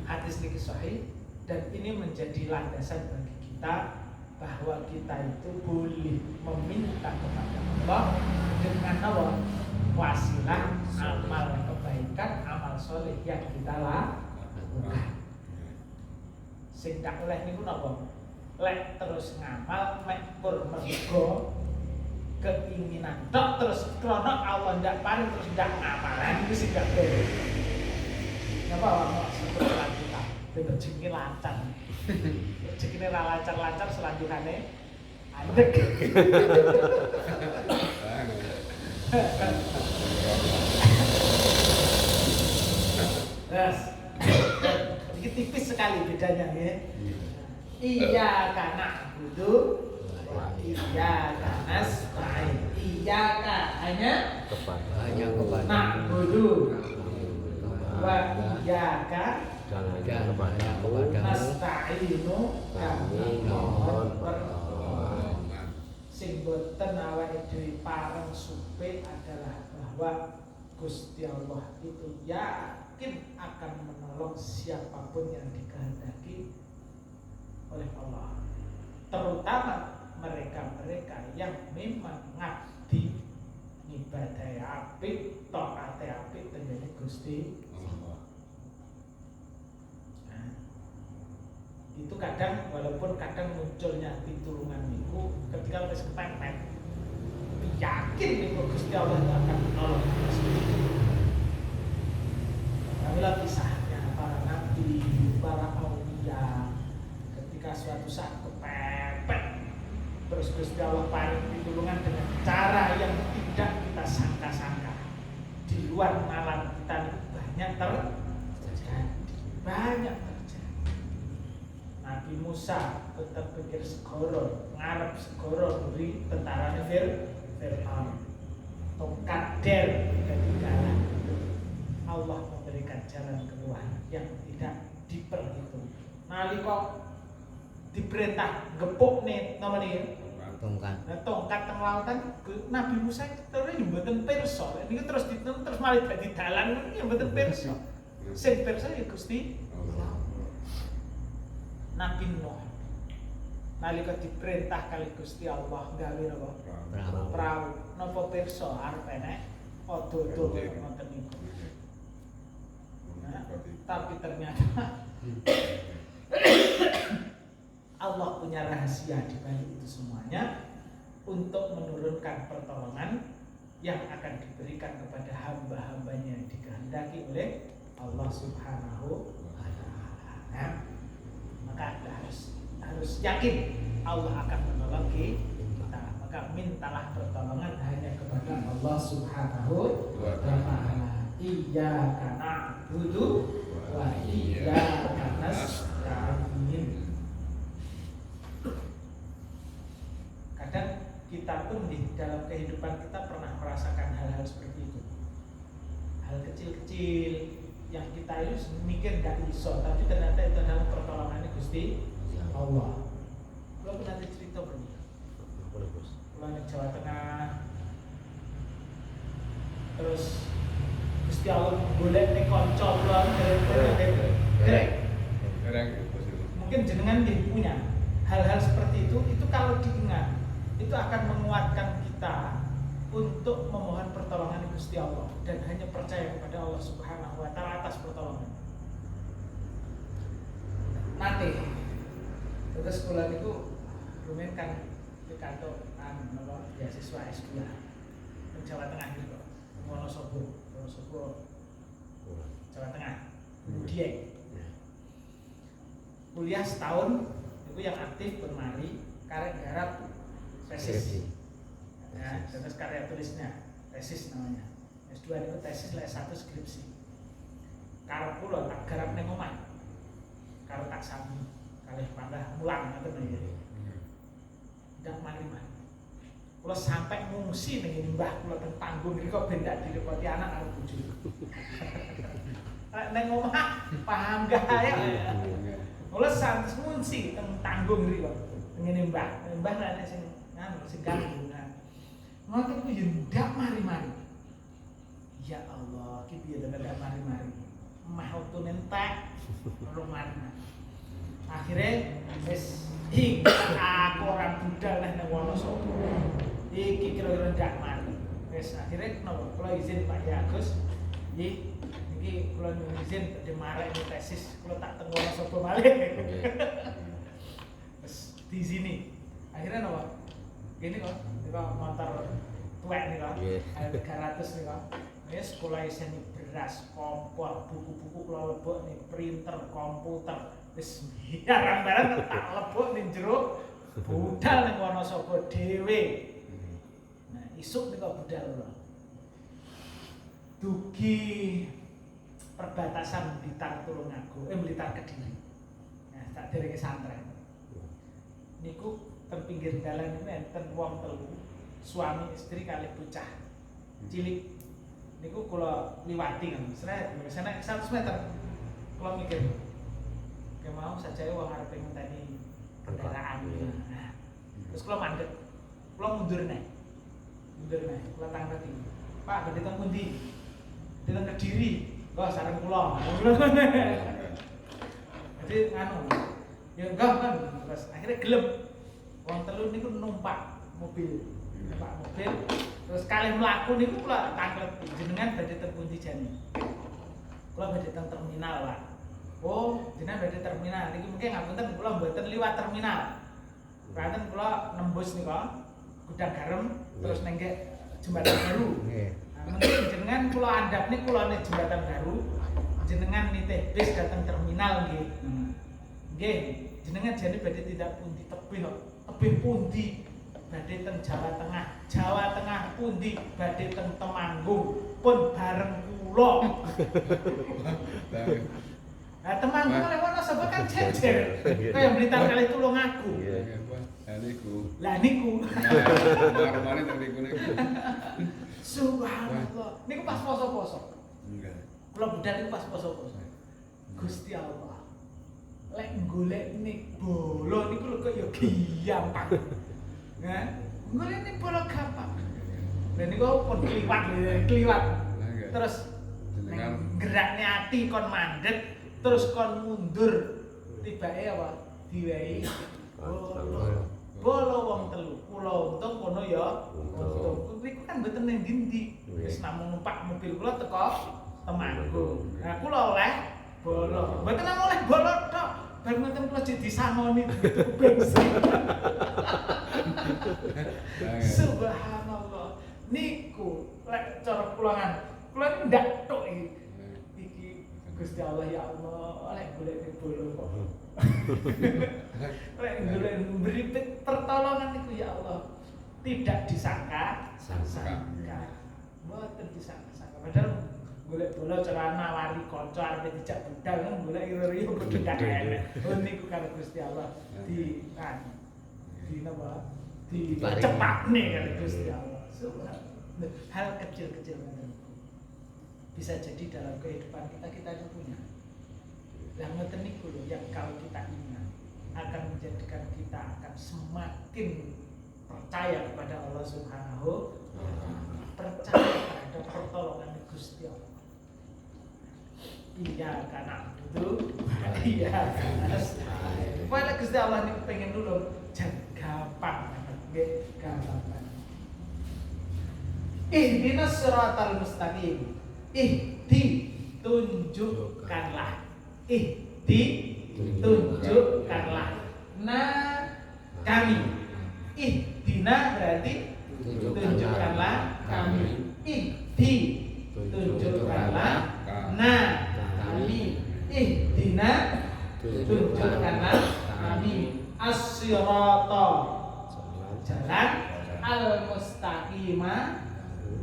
Hadis niki sahih dan ini menjadi landasan bagi kita bahwa kita itu boleh meminta kepada Allah dengan apa? Wasilah amal kebaikan, amal soleh yang kita lakukan. Sing tak oleh niku napa? Lek terus ngamal mek pur mergo keinginan tok terus krana Allah ndak paring terus ndak ngamalan itu sing gak beres. Napa awak sebut lanjutan? Rezeki lancar. Rezekine ra lancar-lancar selanjutane andek. Yes. Ini tipis sekali bedanya ya. Iya karena na'budu, iya karena nasta'in. Iya hanya kepada na'budu wa iya kepadamu nasta'inu kami mohon pertolongan. Sing boten awake dhewe pareng supe adalah bahwa Gusti Allah itu yakin akan menolong siapapun yang dikehendaki oleh Allah, terutama mereka-mereka yang memang ngabdi nyibadahi apik, taate apik tenggene Gusti Allah. Nah, itu kadang walaupun kadang munculnya pitulungan niku ketika wis kepepet yakin niku Gusti Allah itu akan menolong. Kamilah kisahnya para nabi, para aulia ketika suatu saat kepepet terus Gusti Allah paring pitulungan dengan cara yang tidak kita sangka-sangka. Di luar nalar kita banyak terjadi. Nabi Musa tetap pikir segoro, ngarep segoro dari tentaranya Fir'aun. Tongkat der ketinggalan. Allah memberikan jalan keluar yang tidak diperhitung. Nalika diperintah gepuk nih namanya tongkat teng lautan Nabi Musa terus mboten pirsa. Niku terus terus malih dadi dalan niku mboten pirsa. Sing pirsa ya Gusti Nabi Nuh. Nalika diperintah kali Gusti Allah gawe napa? Prau. Napa pirsa arep enek odo-odo ngoten niku. Tapi ternyata Allah punya rahasia di balik itu semuanya untuk menurunkan pertolongan yang akan diberikan kepada hamba-hambanya yang dikehendaki oleh Allah Subhanahu wa Ta'ala. Maka Anda harus yakin Allah akan menolong kita. Maka mintalah pertolongan hanya kepada Allah Subhanahu wa Ta'ala. Iyyaka na'budu wa iyyaka nasta'in. Kadang kita pun di dalam kehidupan kita pernah merasakan hal-hal seperti itu. Hal kecil-kecil yang kita itu mikir gak iso, tapi ternyata itu adalah pertolongan Gusti Allah. Kalau pun nanti cerita berdua. Pulang di Jawa Tengah, terus Gusti Allah golek ning kanca kula derek. Mungkin jenengan nggih punya hal-hal seperti itu kalau diingat itu akan menguatkan kita untuk memohon pertolongan Gusti Allah dan hanya percaya kepada Allah Subhanahu wa Ta'ala atas pertolongan. Nanti terus sekolah itu lumayan kan pikantuk beasiswa S2 di Jawa Tengah gitu. Wonosobo, Jawa Tengah. Kemudian kuliah setahun itu yang aktif bermari karek garap tesis. Ya, terus karya tulisnya tesis namanya. S2 itu tesis, S1 skripsi. Karep kula tak garap ning omah. Karo tak sami kalih pandah mulang ngoten nggih. Ndak mari-mari. Kula sampai ngungsi ning mbah kula teng panggung iki kok ben ndak direpoti anak karo bojo. Ning omah paham gaya. Kula santes ngungsi teng tanggung iki kok. Ngene mbah, mbah nek sing sing ganggu. Ngoten ku yo ndak mari-mari. Ya Allah, ki piye ndak mari-mari. Mah wektune entek, ora mari-mari. Akhire wis aku orang budal nang Wonosobo. Iki kira-kira ndak mari. Wis akhire napa kula izin Pak Agus. Nggih, iki kula nyuwun izin badhe marek tesis, kula tak teng Wonosobo malih. Wis di sini. Akhirnya napa? Gini kok, motor tuwek nih kok, 300 nih kok. Ini sekolah iseni beras, kompor, buku-buku kula lebok nih, printer, komputer, wis barang-barang tak lebok ning jero budal ning Wonosobo dhewe. Nah, isuk nih kok budal kula. Dugi perbatasan Blitar Tulungagung, Blitar Kediri. Nah, tak derenge santren. Niku teng pinggir dalan niku enten wong telu, suami istri kalih bocah cilik. Niku kula liwati kan, sret sana 100 meter. Kula mikir, ke mau saja wong arep ngenteni kendaraan. Nah, terus kula mandek. Kula mundur neh. Kula tangketi. Pak, badhe teng pundi? Teng Kediri. Kok sareng kula. Jadi anu, ya enggak kan, terus akhirnya gelem. Wong telu niku numpak mobil, terus kalih mlaku niku kula tanglet jenengan badhe teng pundi jane. Kula badhe teng terminal, Pak. Oh, jenengan badhe terminal. Niki mungkin ngapunten kula mboten liwat terminal. Berarti kula nembus nika gudang garam terus nenggek jembatan baru. Nah, mungkin jenengan kula andhap niku kula ning jembatan baru. Jenengan nitih bis dateng terminal nggih. Nggih, jenengan jane badhe tidak pundi tebih kok. Tebih pundi badhe teng Jawa Tengah pundi badhe teng Temanggung pun bareng kula. Nah, Temanggung lek Wonosobo kan jejer. Kaya Blitar kali Tulungagung. Lah niku. Marmane teng niku. Subhanallah. Niku pas poso-poso. Enggak. Kula budal niku pas poso-poso. Gusti Allah. Lek golek nek bola niku lho kok ya gampang. Nah, golek nek bola gampang. Lah niku pun kliwat. Terus gerakne ati kon mandeg, terus kon mundur. Tibake apa? Diwehi bola wong telu. Kula untung kono ya. Untung. Niku kan mboten ning ndi-ndi. Wis namung numpak mobil kula teko Temanggung. Nah, kula oleh bola. Mboten namung oleh bola tok. Bar ngoten kula jadi disangoni tuku bensin. Subhanallah. Niku lek cara kula ndak tok iki. Gusti Allah ya Allah, lek golek bola kok. Lek golek beri pertolongan niku ya Allah. tidak disangka Sangka. mboten disangka padahal golek bola celana wari kanca arep dijak budal kan golek iri-iri padha gak enak niku karo Gusti Allah di napa di cepatne karo Gusti Allah hal kecil-kecil bisa jadi dalam kehidupan kita itu punya yang ngeten niku lho yang kalau kita ingat akan menjadikan kita akan semakin percaya kepada Allah Subhanahu wa taala, percaya pada pertolongan Gusti Allah. Iya karena itu, iya karena supaya Gusti Allah ini pengen nulung jangan gampang, gampang. Ihdinas siratal mustaqim. Tunjukkanlah. Tunjukkanlah. Kami. Ihdina berarti tunjukkanlah kami. Tunjukkanlah kami. Ihdina tunjukkanlah kami. As-sirata jalan al-mustaqima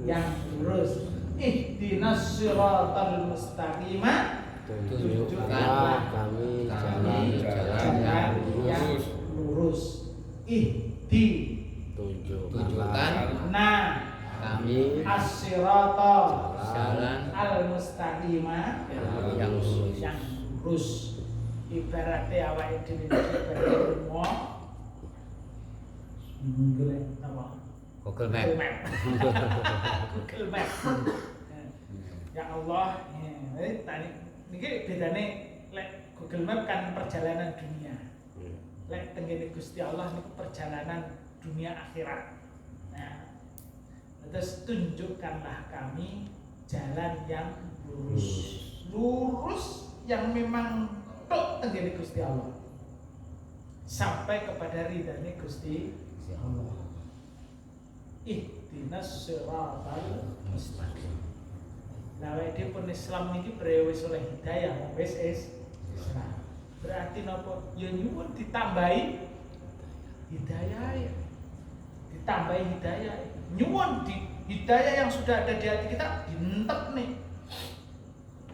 yang lurus. Ihdinas siratal mustaqima Tunjukkanlah kami jalan yang lurus. Ihdi tunjukkan kami as-sirata jalan al-mustaqima yang lurus. yang lurus. Ibaratnya awake dhewe ibarat rumah golek apa? Google Map. Google Map. Ya Allah, tadi niki bedane lek Google Map kan perjalanan dunia. Lek tenggene Gusti Allah niku perjalanan dunia akhirat. Nah, terus tunjukkanlah kami jalan yang lurus. Lurus yang memang tok tenggene Gusti Allah. Sampai kepada ridhane Gusti Allah. Ihdinas siratal mustaqim. Nah, wedi pun Islam niki brewis oleh hidayah, wis Islam. Berarti napa? Ya nyuwun ditambahi hidayah ya. Ditambahi hidayah. Nyuwun di hidayah yang sudah ada di hati kita dientep nih.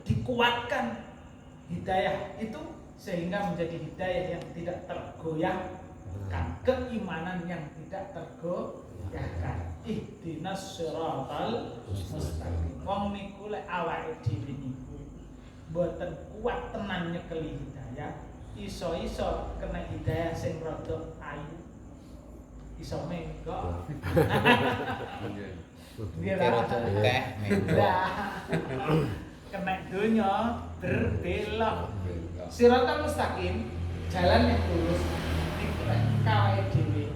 Dikuatkan hidayah itu sehingga menjadi hidayah yang tidak tergoyahkan, keimanan yang tidak tergoyahkan. Ihdinas siratal mustaqim. Wong niku lek awake dhewe niku mboten kuat tenan nyekeli hidayah, iso-iso kena hidayah sing rada ayu. Iso menggok. Kira teh Kena dunya berbelok. Siratal mustaqim, jalan yang lurus. Niku lek awake dhewe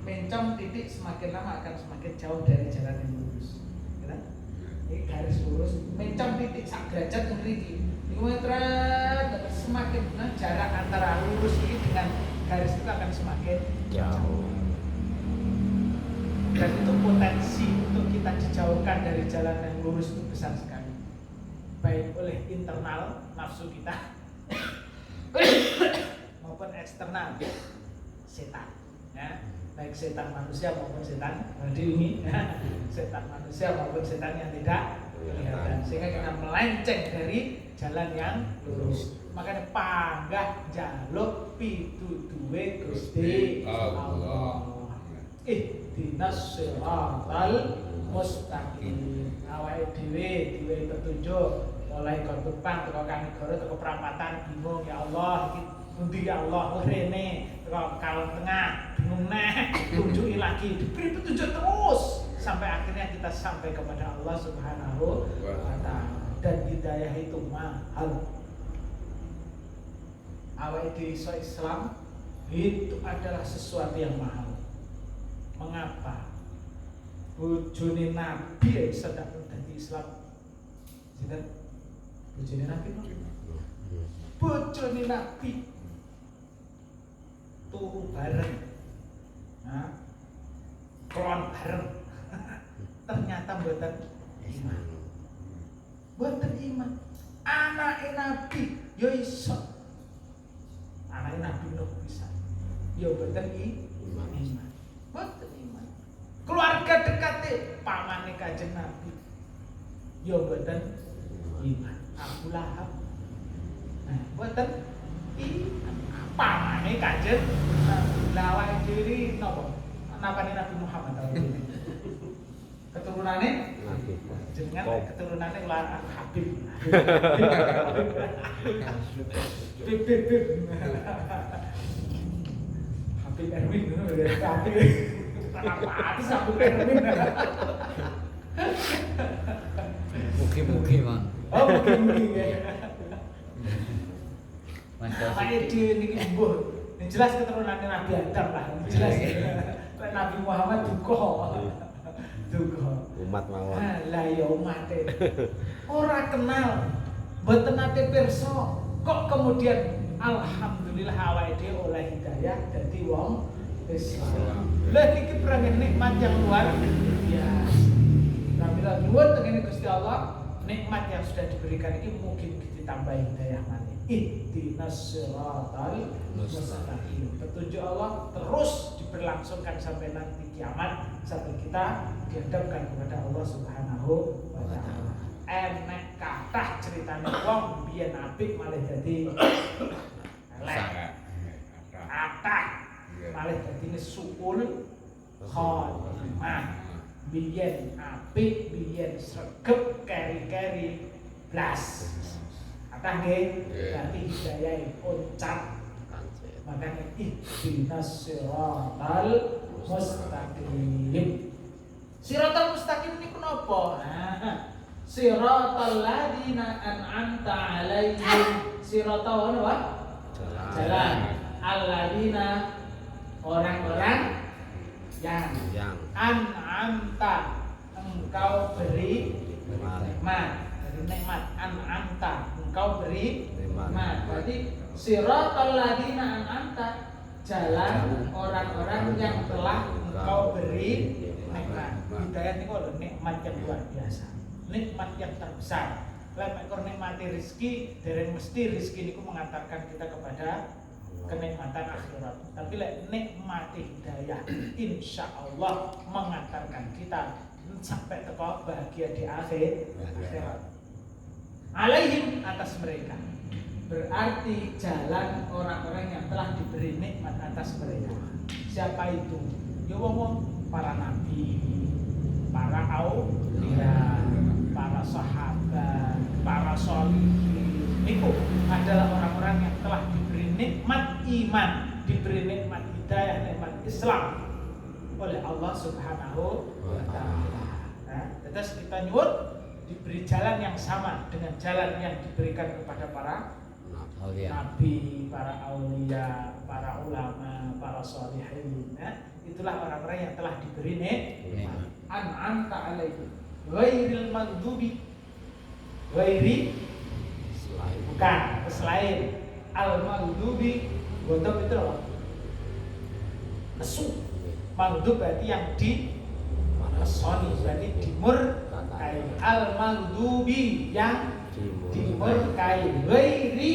mencong titik semakin lama akan semakin jauh dari jalan yang lurus. Ya. Ini garis lurus, mencong titik sak derajat ngriki. Niku semakin jarak antara lurus ini dengan garis itu akan semakin jauh. Dan itu potensi untuk kita dijauhkan dari jalan yang lurus itu besar sekali. Baik oleh internal nafsu kita maupun eksternal setan. Ya. Baik setan manusia maupun setan diri, setan manusia maupun setan yang tidak kelihatan, sehingga kita melenceng dari jalan yang lurus. Makanya panggah jaluk pituduhe Gusti Allah. Ihdinas siratal mustaqim. Awake dhewe duwe petunjuk mulai Kotupang teko Kanigoro teko Pramatan bingung ya Allah iki pundi ya Allah rene teko Kalong Tengah bingung neh tunjuki lagi diberi petunjuk terus sampai akhirnya kita sampai kepada Allah Subhanahu wa taala. Dan hidayah itu mahal. Awake dhewe Islam itu adalah sesuatu yang mahal. Mengapa? Bojone Nabi sedang dadi Islam. Sinten? Bojone Nabi. Bojone Nabi turu bareng. Nah, klon bareng. Ternyata mboten iman. Mboten iman. Anake Nabi yo iso. Anake Nabi Nuh bisa. Yo mboten iman. Mboten iman. keluarga dekate pamane Kanjeng Nabi. Yo mboten iman. Abu Lahab. Nah, mboten iman. Pamane Kanjeng Nabi. Lawai diri napa? Napane Nabi Muhammad ini. Keturunane jenengan keturunane lah Habib. Habib. Habib Erwin ngono ya. Habib. Kenapa artis Habib Erwin? Mugi-mugi, Mang. Oh, mugi-mugi ya. Mantap. Makanya dia ini mbuh. Yang jelas keturunannya Nabi Adam lah. Jelas. Nabi Muhammad duka. Umat mawon. Lah ya umat. Ora kenal. Mboten nate pirsa. Kok kemudian alhamdulillah awake dhewe oleh hidayah dadi wong Islam. Lah iki prangen nikmat yang luar biasa. Pramila nuwun tengene Gusti Allah, nikmat yang sudah diberikan ini mungkin ditambah hidayah maneh. Ihdinas siratal mustaqim. Petunjuk Allah terus diberlangsungkan sampai nanti kiamat, sampai kita dihadapkan kepada Allah Subhanahu wa taala. Enek kathah critane wong biyen apik malah dadi elek. Kathah malah dadine suul khotimah. Biyen apik, biyen sregep, keri-keri blas. Kathah nggih, berarti hidayah oncat. Makanya ihdinas siratal mustaqim. Siratal mustaqim niku napa? Siratal ladzina an'amta 'alaihim. Siratal apa? Jalan. Alladzina orang-orang yang an'amta engkau beri nikmat. Dari nikmat an'amta engkau beri nikmat. Berarti siratal ladzina an'amta jalan orang-orang yang telah engkau beri nikmat. Hidayah niku nikmat yang luar biasa. Nikmat yang terbesar. Lek nek nikmati rezeki, dereng mesti rezeki niku mengantarkan kita kepada kenikmatan akhirat. Tapi lek nikmati hidayah, insyaallah mengantarkan kita sampai teko bahagia di akhirat. Alaihim atas mereka. Berarti jalan orang-orang yang telah diberi nikmat atas mereka. Siapa itu? Ya wong para nabi, para auliya, para sahabat, para sholihin. Itu adalah orang-orang yang telah diberi nikmat iman, diberi nikmat hidayah, nikmat Islam oleh Allah Subhanahu wa taala. Nah, terus kita nyuwun diberi jalan yang sama dengan jalan yang diberikan kepada para nabi, para aulia, para ulama, para sholihin. Nah, itulah orang-orang yang telah diberi nikmat. An'amta alaihim ghairil maghdubi, ghairi bukan selain al maghdubi, bodoh itu loh nesu. Maghdub berarti yang di mesoni, berarti dimurkai. Al maghdubi yang dimurkai, ghairi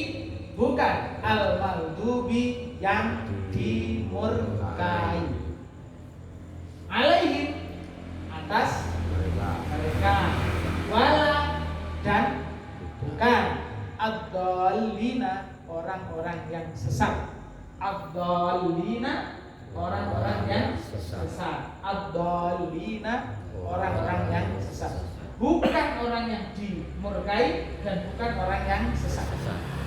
bukan al maghdubi yang dimurkai. Alaihim atas mereka, wala dan bukan ad-dallina orang-orang yang sesat. Ad-dallina orang-orang yang sesat. Ad-dallina orang-orang yang sesat. Bukan orang yang dimurkai dan bukan orang yang sesat.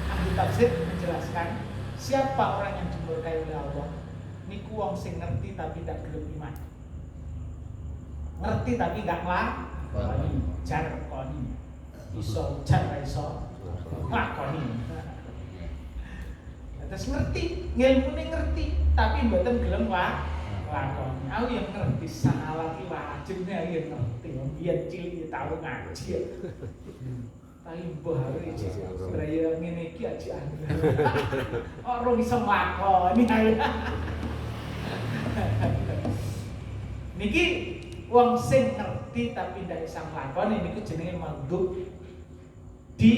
Ahli tafsir menjelaskan siapa orang yang dimurkai oleh Allah. Niku wong sing ngerti tapi tidak gelem iman. Ngerti tapi gak nglakoni, jarkoni. Iso jar iso nglakoni. Terus ngerti, ngilmune ngerti, tapi mboten gelem nglakoni. Aku yang ngerti salah iki wajib nek aku yang ngerti. Biyen cilik tau ngaji. Tapi mbah iki sebenarnya ngene iki aja angel. Ora iso nglakoni ae. Niki wong sing ngerti tapi ndak iso nglakoni niku jenenge maghdub di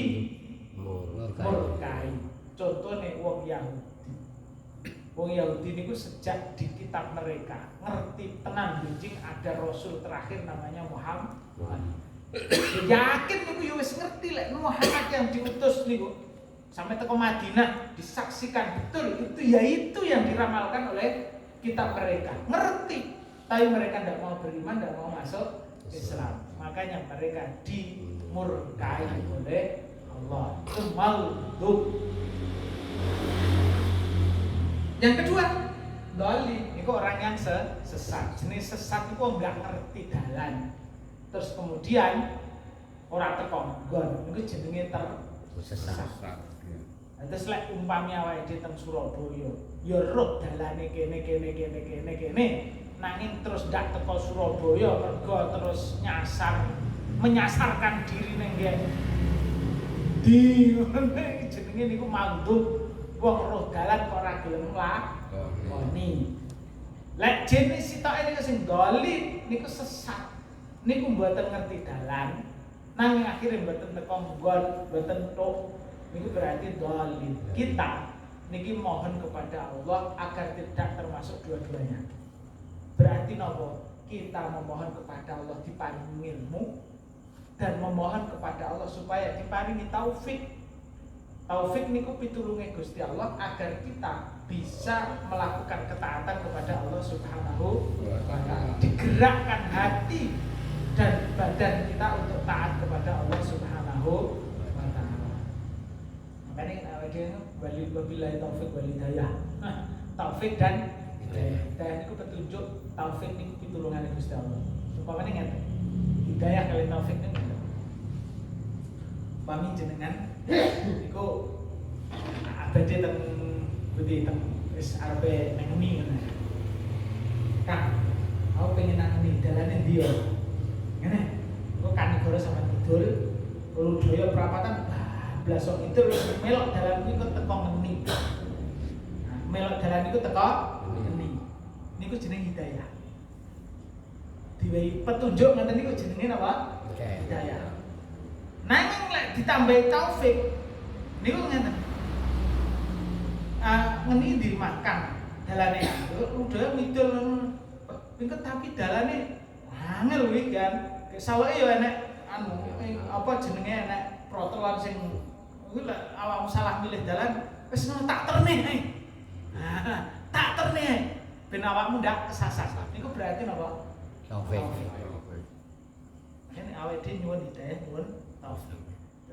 murkai. Contone wong Yahudi. Wong Yahudi niku sejak di kitab mereka ngerti tenan benjing ada rasul terakhir namanya Muhammad. Yakin niku ya wis ngerti lek Muhammad yang diutus niku sampai ke Madinah disaksikan betul itu yang diramalkan oleh kitab mereka. Ngerti, tapi mereka tidak mau beriman, tidak mau masuk Islam. Makanya mereka dimurkai oleh Allah. Kemaldub. Yang kedua, doli. Ini orang yang sesat. Jenis sesat itu nggak ngerti dalan. Terus kemudian orang tekong gon. Itu jenenge tersesat. Terus lek umpami awake dhewe teng Surabaya, ya roh dalane kene. Nanging terus ndak teko Surabaya mergo terus menyasarkan diri ning di jenenge niku mandub. Wong roh dalan kok ora gelem nglakoni. Lek jenis sitoke niku sing dolim niku sesat. Niku mboten ngerti dalan. Nanging akhire mboten teko nggon, mboten tok. Niku berarti dolim. Kita niki mohon kepada Allah agar tidak termasuk dua-duanya. Berarti nopo? Kita memohon kepada Allah diparingi ilmu dan memohon kepada Allah supaya diparingi taufik. Taufik niku pitulunge Gusti Allah agar kita bisa melakukan ketaatan kepada Allah Subhanahu wa taala. Digerakkan hati dan badan kita untuk taat kepada Allah Subhanahu wa taala. Makanya awake wabillahi taufik wal hidayah. Taufik dan hidayah. Hidayah niku petunjuk, taufik niku pitulungane Gusti Allah. Umpamane ngene. Hidayah kali taufik niku. Pami jenengan niku abadi teng budi teng wis arepe nangeni ngene. Kang, aku pengen nangeni dalane ndi yo? Ngene. Kok kan negara sama kidul, Lodaya prapatan blasok itu melok dalan iku teko ngeni. Nah, melok dalan iku teko ngeni. Niku jeneng hidayah. Diwehi petunjuk ngoten niku jenenge napa? Hidayah. Nanging lek ditambahi taufik niku ngeten. Ngeni di makan dalane udah midul pingket tapi dalane angel kuwi kan. Saweke ya enek apa jenenge enek protelan sing kuwi lek awakmu salah milih dalan wis ngono tak terne ae. Tak terne ae ben awakmu ndak kesasar. Niku berarti napa? Taufik. Yen awake dhewe nyuwun hidayah nyuwun taufik.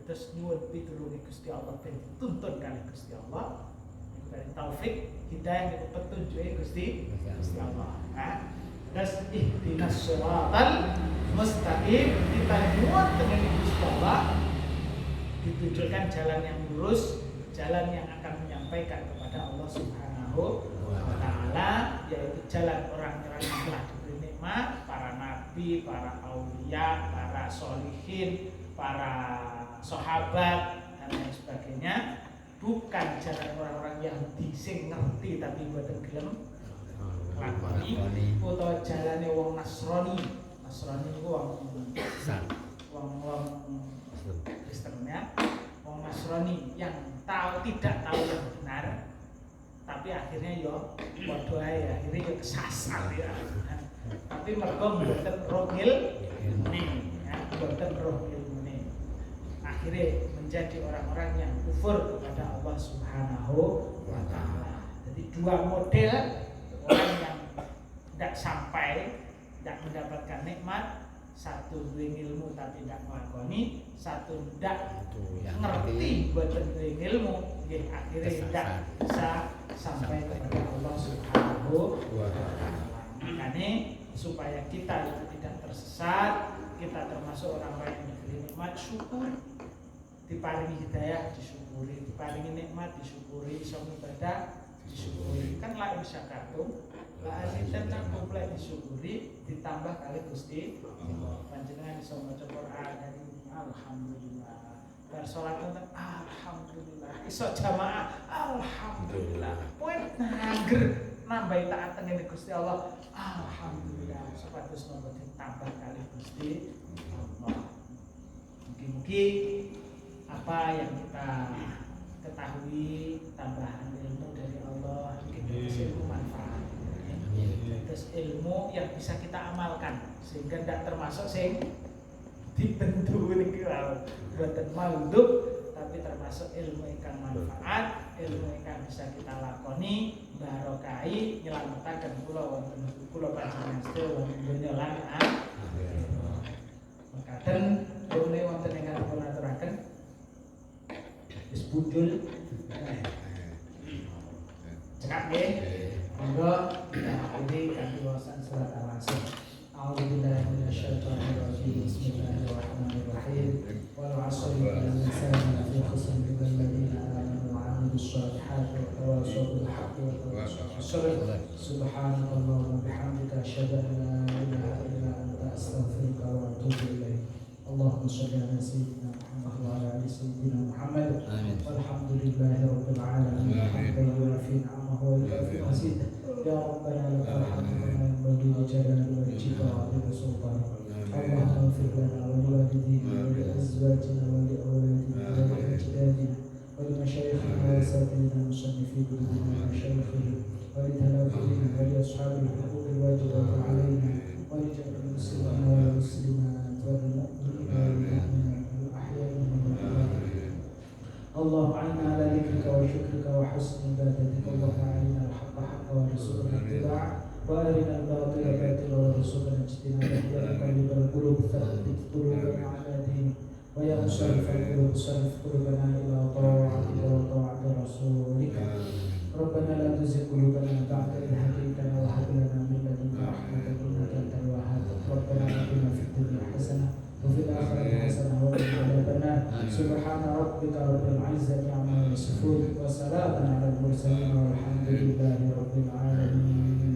Terus nyuwun pitulunge Gusti Allah ben tuntun kali Gusti Allah. Niku berarti taufik, hidayah niku petunjuke Gusti Allah. Terus ihdinas shiratal mustaqim, kita nyuwun dengan Gusti Allah ditunjukkan jalan yang lurus, jalan yang akan menyampaikan kepada Allah Subhanahu wa taala, yaitu jalan orang-orang yang telah diberi nikmat, para nabi, para aulia, para sholihin, para sahabat dan lain sebagainya. Bukan jalan orang-orang Yahudi sing ngerti tapi mboten gelem lakoni, utawa jalane wong Nasrani. Nasrani niku wong Kristen ya. Wong Nasrani yang tidak tahu yang benar, tapi akhirnya yo padha ae akhirnya yo kesasar ya. Tapi mergo mboten roh ilmune, ya, mboten roh ilmune. Akhirnya menjadi orang-orang yang kufur kepada Allah Subhanahu wa taala. Jadi dua model orang yang tidak sampai, tidak mendapatkan nikmat. Satu duwe ilmu tapi tidak melakoni, satu tidak ngerti buatan duwe ilmu, jadi akhirnya tidak bisa sampai kepada Allah Subhanahu wa taala. Makanya supaya kita itu tidak tersesat, kita termasuk orang-orang yang diberi nikmat, syukur. Diparingi hidayah disyukuri, diparingi nikmat disyukuri, iso ibadah disyukuri. Kan la syakatum, la azidanna komplek disyukuri ditambah kali Gusti panjenengan iso maca Quran dari alhamdulillah. Bar salat nonton alhamdulillah. Iso jamaah alhamdulillah. Poin nager nambahi taat dengan Gusti Allah alhamdulillah. Sepatus nopo ditambah kali Gusti Allah. Mungkin apa yang kita ketahui tambahan ilmu dari Allah Allah kita ilmu manfaat. Terus ilmu yang bisa kita amalkan sehingga tidak termasuk sing dibentuk niki buatan maudhu, tapi termasuk ilmu ingkang manfaat, ilmu ingkang bisa kita lakoni barokai nyelametaken kula wonten kula panjenengan sedaya wonten donya lan akhirat. Mekaten dene wonten ingkang kula aturaken wis budul cekak nggih. Monggo kita akhiri kanthi wawasan surat Al-Asr. A'udzubillahi minasyaitonir rajim. Bismillahirrahmanirrahim. Wal 'asri innal insana lafi khusr illa alladziina aamanu wa 'amilus shalihati wa tawassaw bil haqqi wa tawassaw bis sabr. Subhanakallahumma wa bihamdika asyhadu an la ilaha illa anta astaghfiruka wa atubu ilaik. Allahumma shalli ala sayyidina Muhammad wa ala ali sayyidina Muhammad. Amin. Walhamdulillahi rabbil alamin. Hamdan yuwafi ni'amahu wa yukafi mazidah. Ya Rabbana lakal hamdu kama yanbaghi li jalali wajhika wa 'azimi sultanik. Allahumma ighfir lana wa li walidina wa li azwajina wa li awladina wa li ajdadina wa li mashayikhina wa asatidina musannifi qulubina wa mashayikhihim wa li talabina wa li ashabil huquq al-wajibati alayna wa li jami'il muslimina wal muslimat wal mu'minina wal mu'minat wal ahya'i minhum wal amwat. اللهم أعنا على ذكرك وشكرك وحسن عبادتك. اللهم أرنا الحق حقا وارزقنا اتباعه وأرنا الباطل باطلا وارزقنا اجتنابه. يا مقلب القلوب ثبت قلوبنا على دينك ويا مصرف القلوب صرف قلوبنا إلى طاعتك وطاعة رسولك. ربنا لا تزغ قلوبنا بعد إذ هديتنا وهب لنا من لدنك رحمة إنك أنت الوهاب. ربنا آتنا في الدنيا حسنة وفي الآخرة حسنة وقنا عذاب النار. سبحان ربك رب العزة عما يصفون وسلام على المرسلين والحمد لله رب العالمين.